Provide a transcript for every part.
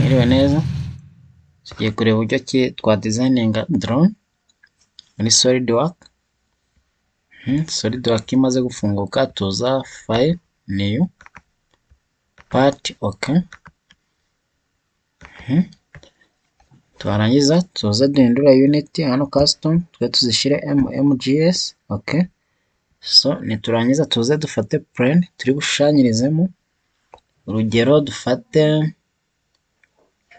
Mwiriwe neza, tugiye kureba uburyo ki twa designinga drone muri SolidWorks. SolidWorks iyo imaze gufunguka tuza file new part, okay. Twarangiza tuza duhindura unit hano custom twe tuzishyire MGS, okay. So niturangiza tuze dufate plane turi bushushanyirizemo, urugero dufate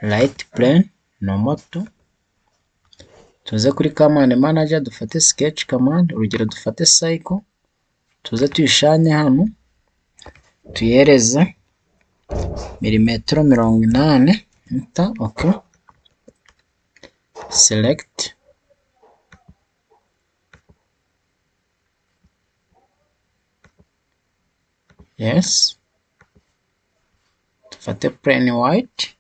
right plane normal 2, tuze kuri command manager dufate sketch command, urugero dufate cycle, tuze tuyishanye hano tuyihereze milimetero 80, enter, okay. Select, yes, dufate plane white,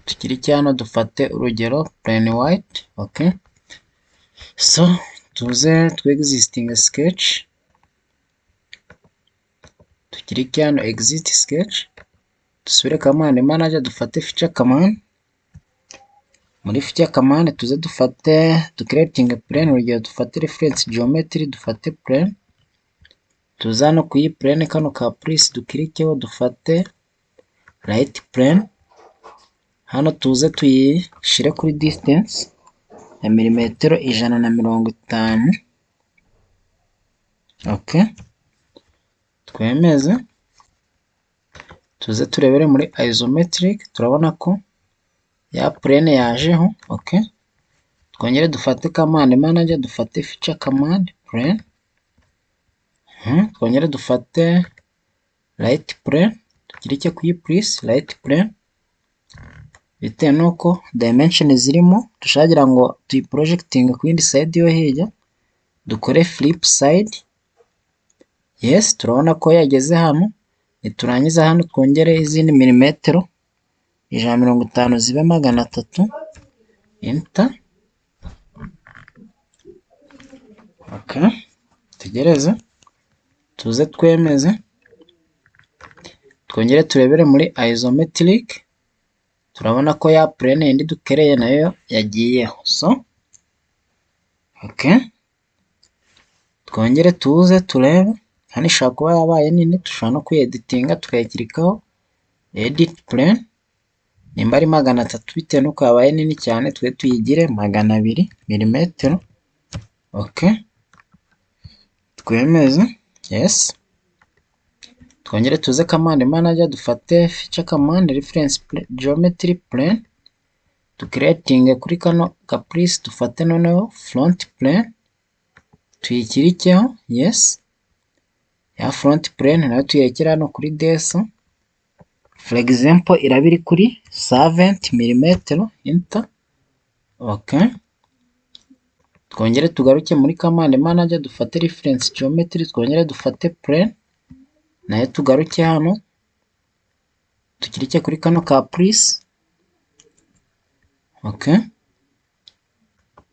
tukiri cyano dufate urugero plane white, okay. So tuze tu existing sketch, tukiri cyano exit sketch, dusubire command manager dufate feature command, muri feature command tuze dufate to creating plane, urugero dufate reference geometry dufate plane, tuza no kuyi plane kano ka place dukirikeho dufate right plane, hano tuze tuyishire kuri distance ya milimetero 150, okay. Twemeze tuze turebere muri isometric, turabona ko ya plane yajeho, okay. Twongere dufate command manager dufate feature command plane, twongere dufate right plane tukirike kuyi place right plane, bitewe nuko dimension zirimo dushagira ngo tuyi projecting ku yindi side yo hirya, dukore flip side, yes. Turabona ko yageze hano, niturangiza hano twongere izindi milimetero 150 zibe 300, enter, okay. Tegereze tuze twemeze, twongere turebere muri isometric, turabona ko ya plane yindi dukereye nayo yagiyeho, so okay. Twongere tuze turebe, hano ishobora kuba yabaye nini, dushobora no kuyeditinga tukayikirikaho edit plane, nimba ari 300 bitewe nuko yabaye nini cyane twe tuyigire 200 mm, okay. Twemeze, yes. Twongere tuze command manager dufate feature command reference geometry plane, to creating kuri kano caprice dufate noneho front plane tuyikirikeho, yes. Ya front plane nayo tuyekera hano kuri desa, for example irabiri kuri 70 mm, enter, okay. Twongere tugaruke muri command manager dufate reference geometry, twongere dufate plane nayo tugaruke hano tukirike kuri kano caprice, okay.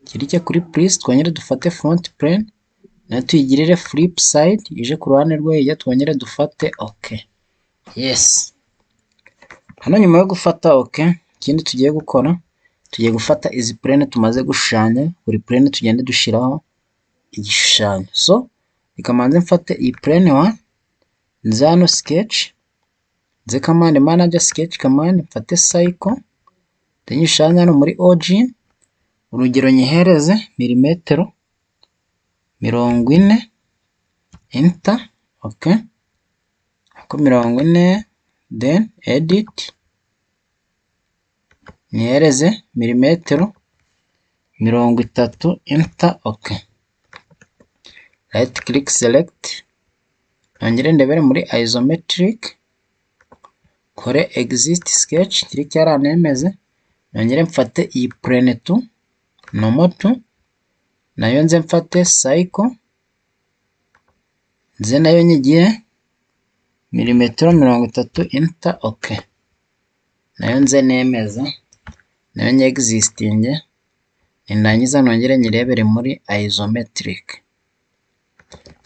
Kirike kuri place, twongere dufate front plane nayo tuyigirire flip side ije ku ruhande rwo hirya, twongere dufate okay, yes. Hano nyuma yo gufata okay, ikindi tugiye gukora tugiye gufata izi plane tumaze gushushanya, buri plane tugende dushiraho igishushanyo. So ikamanze mfate iyi plane 1, nze hano sketch, nze command manager sketch command, mfate cycle, then nyishushanya hano muri origin, urugero nyihereze milimetero 40, enter, okay. Ako 40, then edit, nihereze milimetero 30, enter, okay. Right click select, nongere ndebere muri isometric, kore exit sketch kiri cyaranemeze, nongere mfate iyi plane 2 normal 2, nayo nze mfate cycle, nze nayo nyigire milimetero 30, enter, okay. Nayo nze nemeza, nayo nye existing, nindangiza nongere nyirebere muri isometric.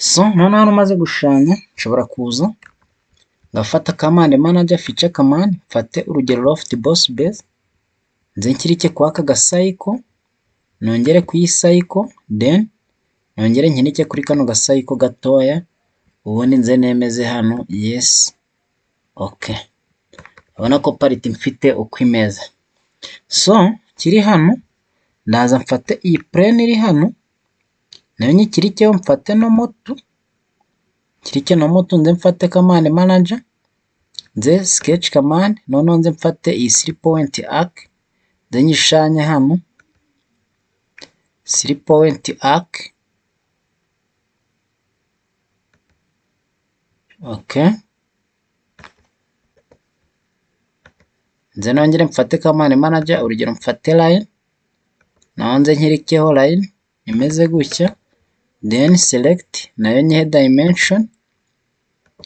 So noneho hano umaze gushushanya nshobora kuza ngafata command manager feature command, mfate urugero loft boss base, nze nkirike kwa aka gasayiko, nongere ku iyi sayiko, then nongere nkinike kuri kano gasayiko gatoya, ubundi nze nemeze hano yes. Okay, urabona ko pariti mfite uko imeze. So kiri hano ndaza mfate iyi plane iri hano nayo nyikirikeho, mfate no motu, kirike no motu, nze mfate command manager, nze sketch command, noneho nze mfate iyi 3 point arc, nze nyishanye hano 3 point arc. Okay, nze nongere mfate command manager, urugero mfate line, naho nze nkirikeho line imeze gutya, then select nayo nyihe dimension,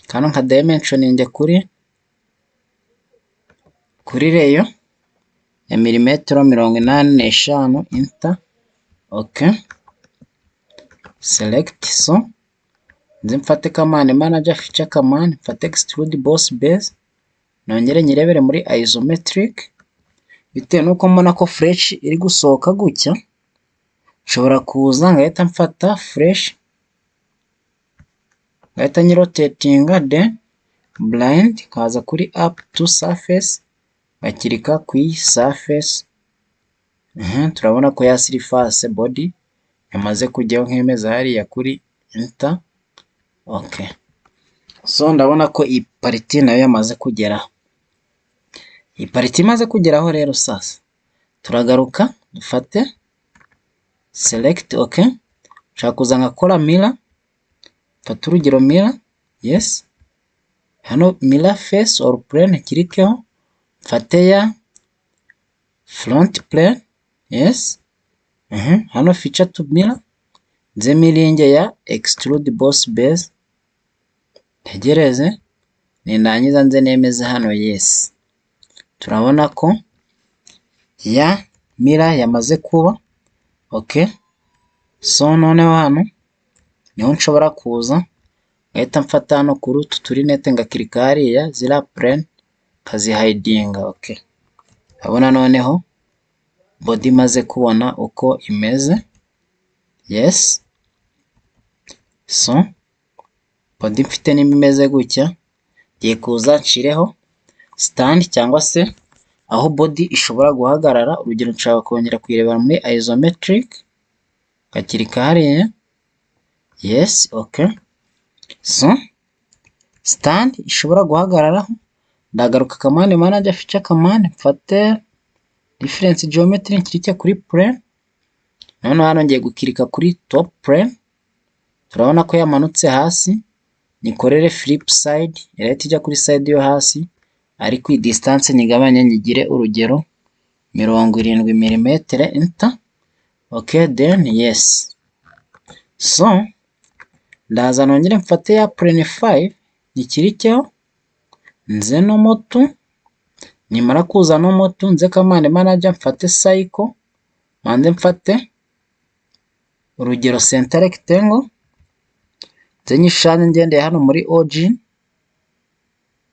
kano nka dimension njye kuri reyo ya milimetero 85 enter. Okay, select. So nze mfate command manager feature command, mfate extrude boss base, nongere nyirebere muri isometric, bitewe nuko mbona ko fresh iri gusohoka gutya, nshobora kuza ngahita mfata fresh, ngahita nyirotatinga, then blind kaza kuri up to surface, bakirika ku iyi surface. Turabona ko ya surface body yamaze kujyaho nk'imeze hariya kuri enter. Okay, so ndabona ko iyi pariti nayo yamaze kugeraho. Iyi pariti imaze kugeraho rero sasa turagaruka dufate select. Okay, nshaka kuza nkakora mirror, mfata urugero mirror, yes, hano mirror face or plane kirikeho, mfate ya front plane, yes, hano feature to mirror, nze miringe ya extrude boss base, tegereze nindangiza nze nemeze hano yes. Turabona ko ya mirror yamaze kuba. Okay, so noneho hano niho nshobora kuza ngahita mfata hano kuri utu turinete ngakirika hariya ziriya plane nkazihidinga. Okay, urabona noneho body imaze kubona uko imeze. Yes, so body mfite nimba imeze gutya, ngiye kuza nshireho stand cyangwa se aho body ishobora guhagarara. Urugero nshaka kongera kuyirebera muri isometric, ngakirika hariya yes. Okay, so stand ishobora guhagararaho, ndagaruka command manager feature command, mfate reference geometry nkirike kuri plane, noneho hano ngiye gukirika kuri top plane, turabona ko yamanutse hasi, nikorere flip side irahita ijya kuri side yo hasi, ariko iyi distance nyigabanye nyigire urugero 70 mm enter. Okay, then yes. So ndaza nongere mfate ya plane 5 nyikirikeho, nze no motu, nimara kuza no motu nze command manager mfate cycle, manze mfate urugero center rectangle, nze nyishanye ngendeye hano muri origin,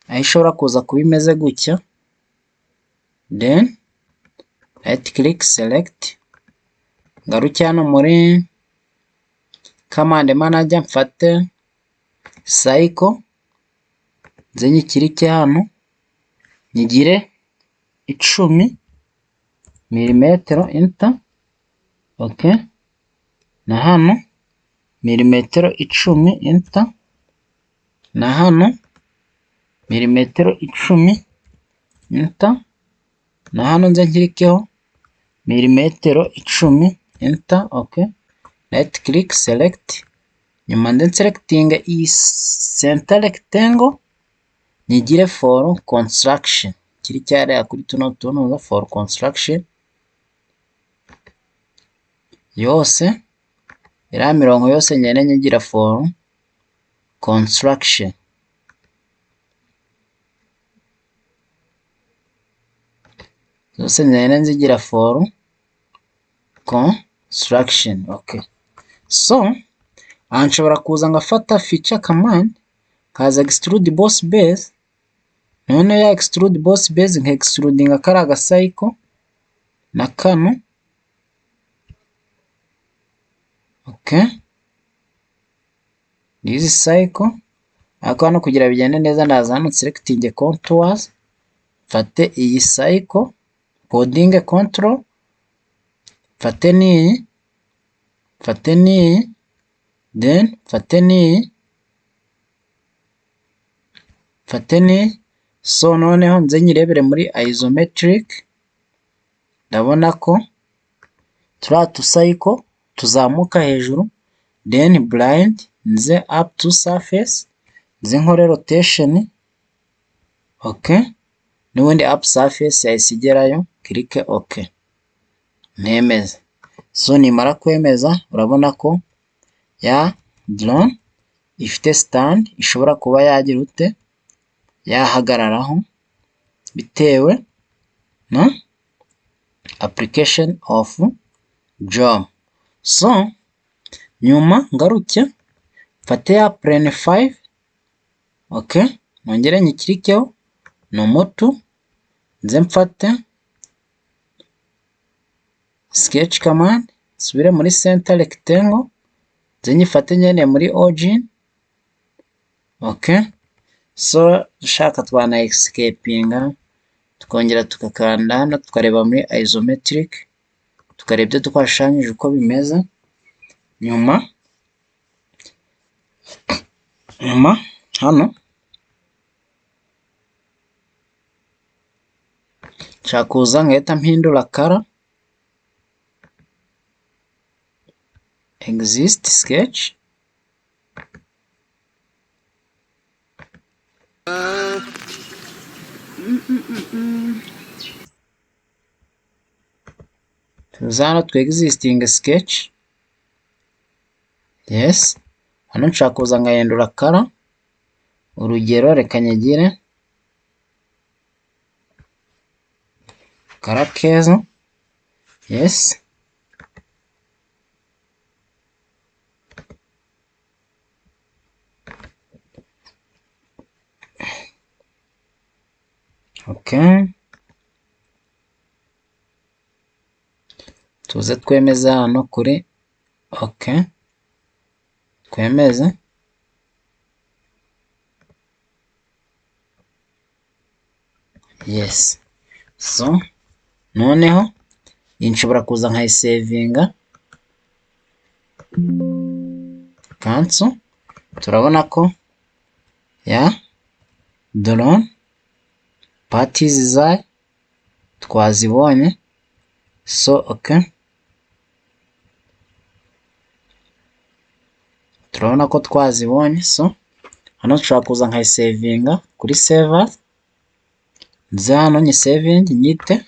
aho ishobora kuza kuba imeze gutya, then right click select, ngaruke hano muri command manager mfate cycle, nze nyikirike hano nyigire 10 mm enter. Okay, na hano milimetero 10 enter, na hano milimetero 10 enter, na hano nze nkirikeho milimetero 10 enter. Okay, right click select, nyuma nde selecting iyi center rectangle nyigire for construction, kiri cyariya kuri tuno tuntu for construction yose, iriya mirongo yose ngende nyigira for construction. Zose ngende nzigira for construction. Okay, so aha nshobora kuza ngafata feature command kaza extrude boss base, none ya extrude boss base nka extrudinga kari agacycle na kano. Okay, this cycle ariko hano kugira bigende neza ndaza hano selecting contours, mfate iyi cycle coding control, mfate n'iyi, mfate n'iyi, then mfate n'iyi, mfate n'iyi. So noneho nze nyirebere muri isometric, ndabona ko turiya cycle tuzamuka hejuru, then blind nze up to surface, nze nkore rotation. Okay, n'ubundi up surface yahise igerayo, click OK, nemeze. So nimara kwemeza urabona ko ya drone ifite stand ishobora kuba yagira ute, yahagararaho bitewe na application of job. So nyuma ngaruke mfate ya plane 5. Okay, nongere nyikirikeho n'umutu, nze mfate sketch command, subire muri center rectangle, nze nyifate nyene muri origin. Okay, so dushaka twana escapinga, tukongera tukakanda hano tukareba muri isometric, tukareba ibyo twashushanyije uko bimeze. Nyuma hano nshaka kuza nkahita mpindura color, exist sketch, tuza hano tu existing sketch. Yes, hano nshaka kuza nkahindura color, urugero reka nyigire color keza. Yes, okay, tuze twemeza hano kuri okay, twemeze. Yes, so noneho nshobora kuza nkayisevinga, cancel. Turabona ko ya drone parties zayo twazibonye. So okay, turabona ko twazibonye. So hano nshobora kuza nkayisevinga kuri save, nze hano nyisevinge nyite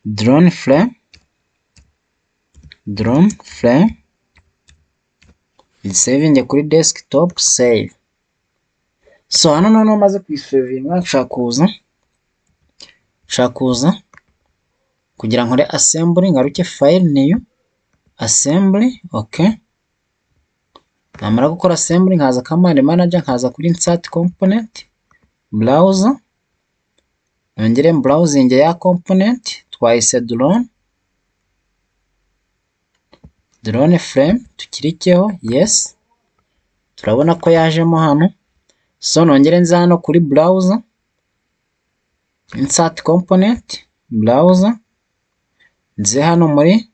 drone frame, nyisevinge kuri desktop save. So hano noneho maze kuyisevinga nshaka kuza kugira nkore assembly, ngaruke file new assembly. Okay, namara gukora assembly nkaza command manager, nkaza kuri insert component, browser, nongere browsing ya component twahise drone frame, tukirikeho. Yes, turabona ko yajemo hano. So nongere nza hano kuri browser, insert component, browser, nze hano muri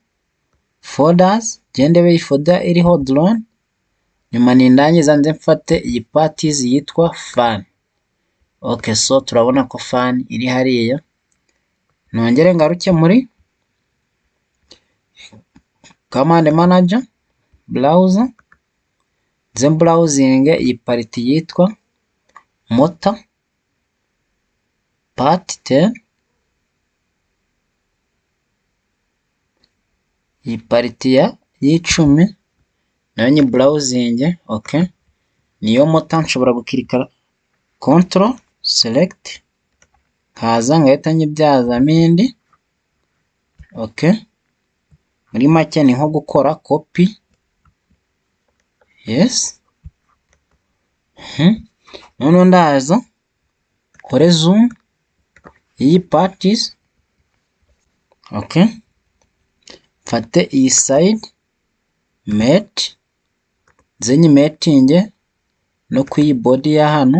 folders, gendebe iyi folder iriho drone. Nyuma nindangiza nze mfate iyi parties yitwa fan. Okay, so turabona ko fan iri hariya. Nongere ngaruke muri command manager, browser, nze browsing iyi part yitwa motor part 10, iyi part ya y'icumi nayo nyi browsing. Okay, niyo motor nshobora gukirika control select, kaza ngahita nyibyazamo indi. Okay, muri make ni nko gukora copy yes. Noneho ndaza nkore zoom iyi parties, okay, mfate iyi side mate nze nyimetinge no ku iyi body ya hano,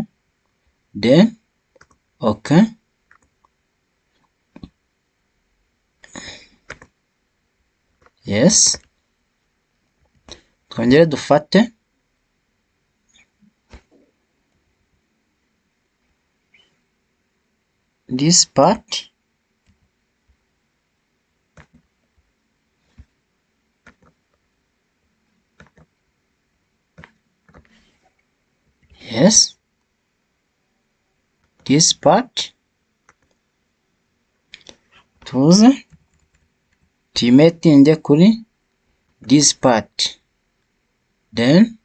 then okay, yes, twongere dufate this part, yes, this part tuze tuyimetinge kuri this part, then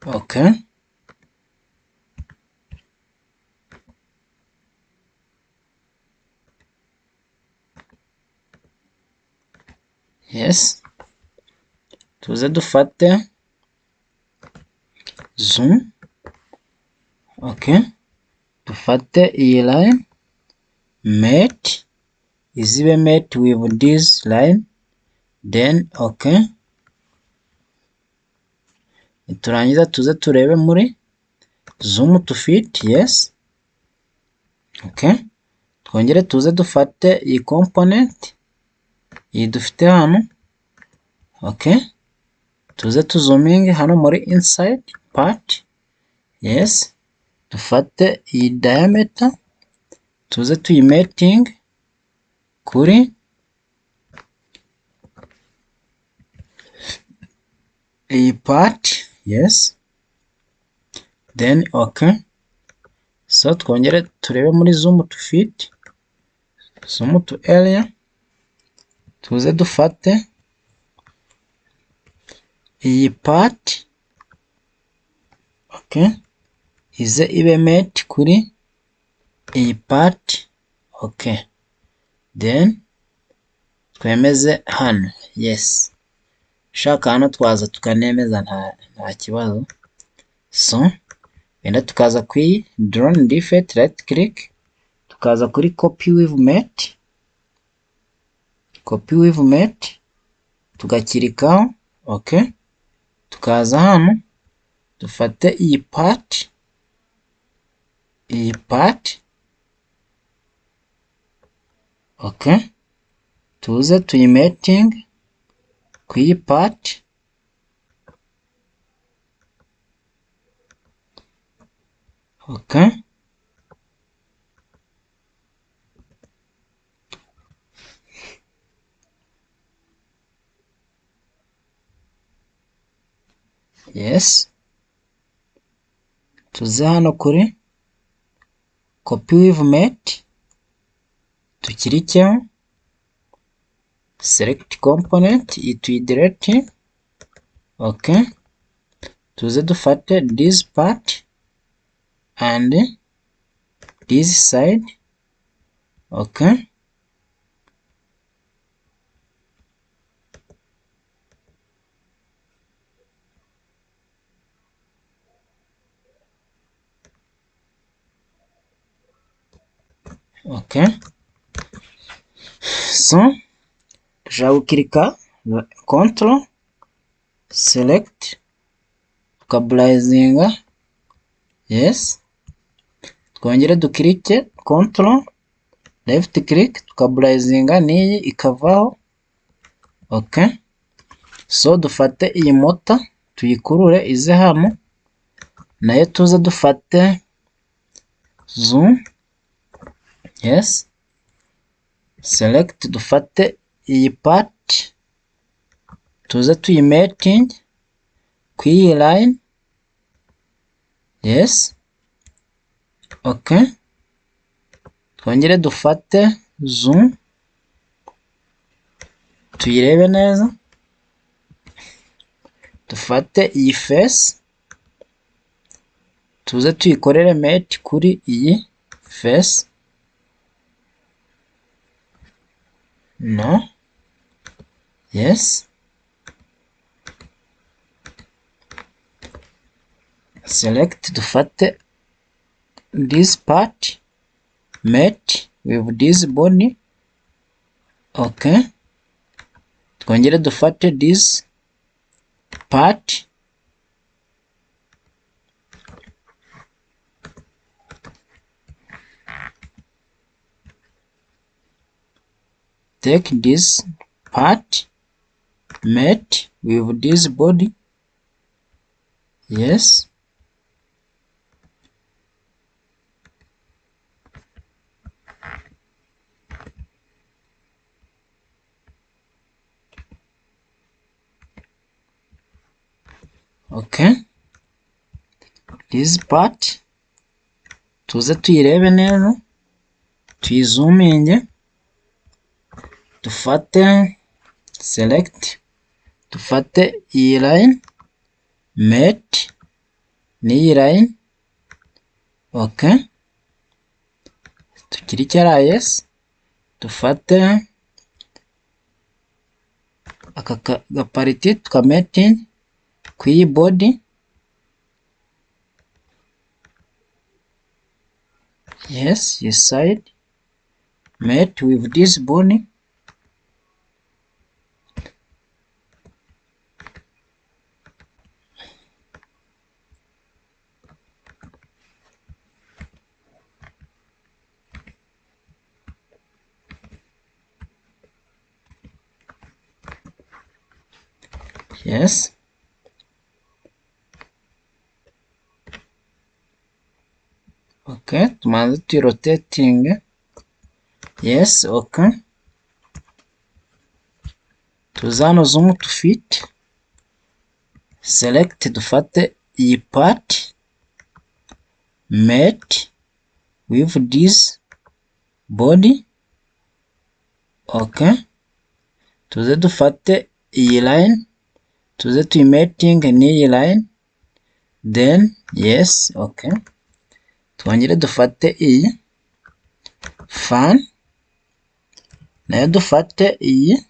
okay, yes, tuze dufate zoom, okay, dufate iyi line mate izibe mate with this line, then okay, niturangiza tuze turebe muri zoom to fit, yes, okay, twongere tuze dufate iyi component iyi dufite hano, okay, tuze tuzuminge hano muri inside part, yes, dufate iyi diameter tuze tuyimeting kuri iyi part, yes, then okay, so twongere turebe muri zoom to fit, zoom to area, tuze dufate iyi part, okay, ize ibe mate kuri iyi part, okay, then twemeze hano, yes, shaka hano twaza tukanemeza nta kibazo, so wenda tukaza kuri drone defect right click, tukaza kuri copy with mate, copy with mate tugakirikaho, okay, tukaza hano dufate iyi part, okay, tuze tuyimeting ku iyi part, okay, yes, tuze hano kuri copy with mate tukirikeho, select component iyi tuyidelete, okay, tuze dufate this part and this side, okay, okay, so dushaka gukirika control select tukaburayizinga, yes, twongere dukirike control left click tukaburayizinga n'iyi ikavaho, okay, so dufate iyi mota tuyikurure ize hano, nayo tuze dufate zoom, yes, select dufate iyi part tuze tuyimeting ku iyi line, yes, okay, twongere dufate zoom tuyirebe neza, dufate iyi face tuze tuyikorere mate kuri iyi face, no, yes, select dufate this part mate with this body. Okay, twongere dufate this part take this part mate with this body. Yes, okay, this part tuze tuyirebe neza, tuyizuminge, dufate select, dufate iyi line mate n'iyi line. Okay, tukiri cyara yes, dufate aka gapariti tukamating kw'iyi body. Yes, this side mate with this body. Yes, okay, tumanze tuyirotating. Yes, okay, tuza hano zoom to fit, select dufate iyi part mate with this body. Okay, tuze dufate iyi line tuze tuyimating n'iyi line, then yes, okay, twongere dufate iyi fan nayo dufate iyi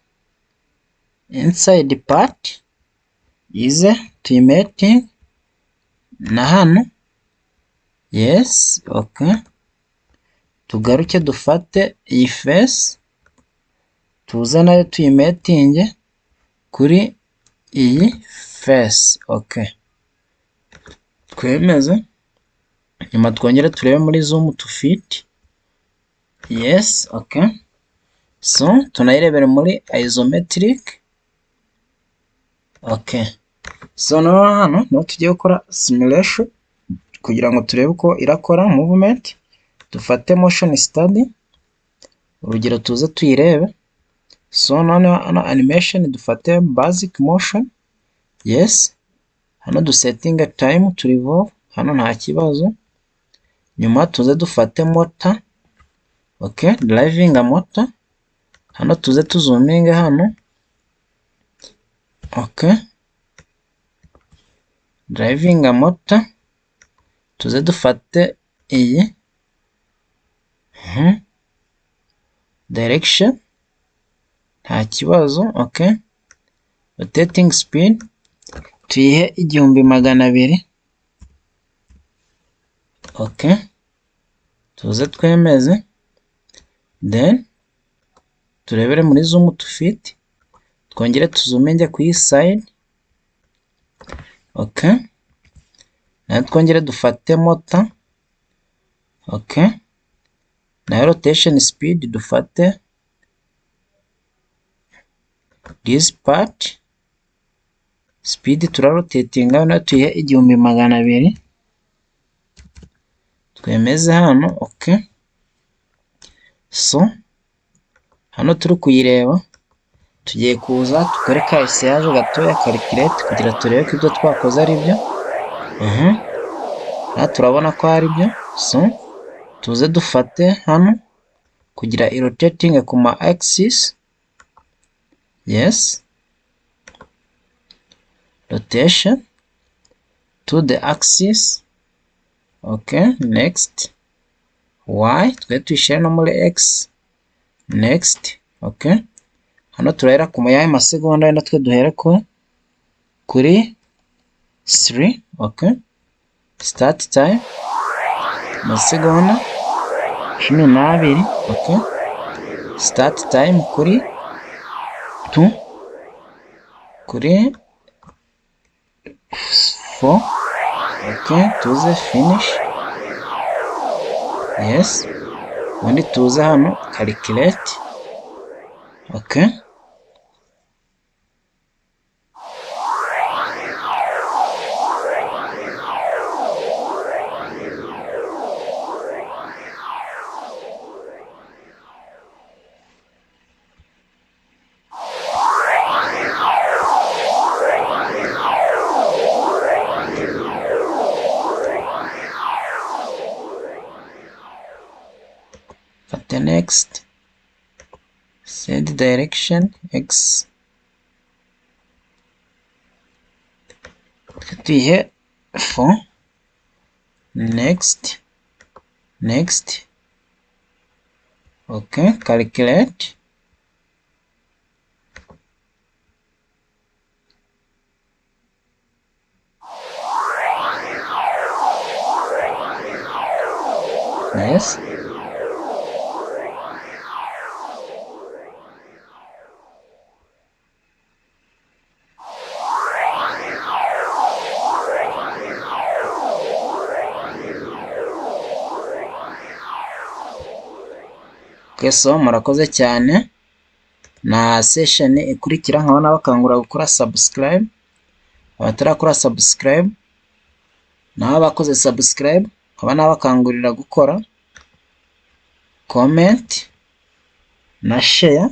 inside part ize tuyimating na hano. Yes, okay, tugaruke dufate iyi face tuze nayo tuyimatinge kuri iyi face. Okay, twemeze, nyuma twongere turebe muri zoom to fit. Yes, okay, so tunayirebere muri isometric. Okay, so noneho hano niho tugiye gukora simulation kugira ngo turebe uko irakora movement. Dufate motion study, urugero tuze tuyirebe. So noneho hano animation dufate basic motion. Yes, hano dusetting time to revolve, hano nta kibazo. Nyuma tuze dufate motor. Okay, driving a motor, hano tuze tuzuminge hano. Okay, driving a motor, tuze dufate iyi direction, nta kibazo. Okay, rotating speed tuyihe 1200. Okay, tuze twemeze, then turebere muri zoom to fit, twongere tuzuminge ku iyi side. Okay, nayo twongere dufate motor. Okay, nayo rotation speed dufate this part speed turarotatinga nayo tuyihe 1200. Twemeze hano. Okay, so hano turi kuyireba, tugiye kuza dukore ka essayage gatoya calculate kugira turebe ko ibyo twakoze ari byo. Hano turabona ko ari byo. So tuze dufate hano kugira rotating ku ma axis. Yes, rotation to the axis. Okay, next y twe tuyishyire no muri x. Next, okay, hano turahera ku yahe masegonda natwe duhere ko kuri 3. Okay, start time amasegonda 12. Okay, start time kuri 2, kuri 4. Okay, tuze finish. Yes, ubundi tuze hano calculate. Okay, fate next, set direction x, tuyihe 4, next. Okay, calculate. Yes, okay, so murakoze cyane. Na session ikurikira nkaba nabakangurira gukora subscribe, abatarakora subscribe naho abakoze subscribe nkaba nabakangurira gukora comment na share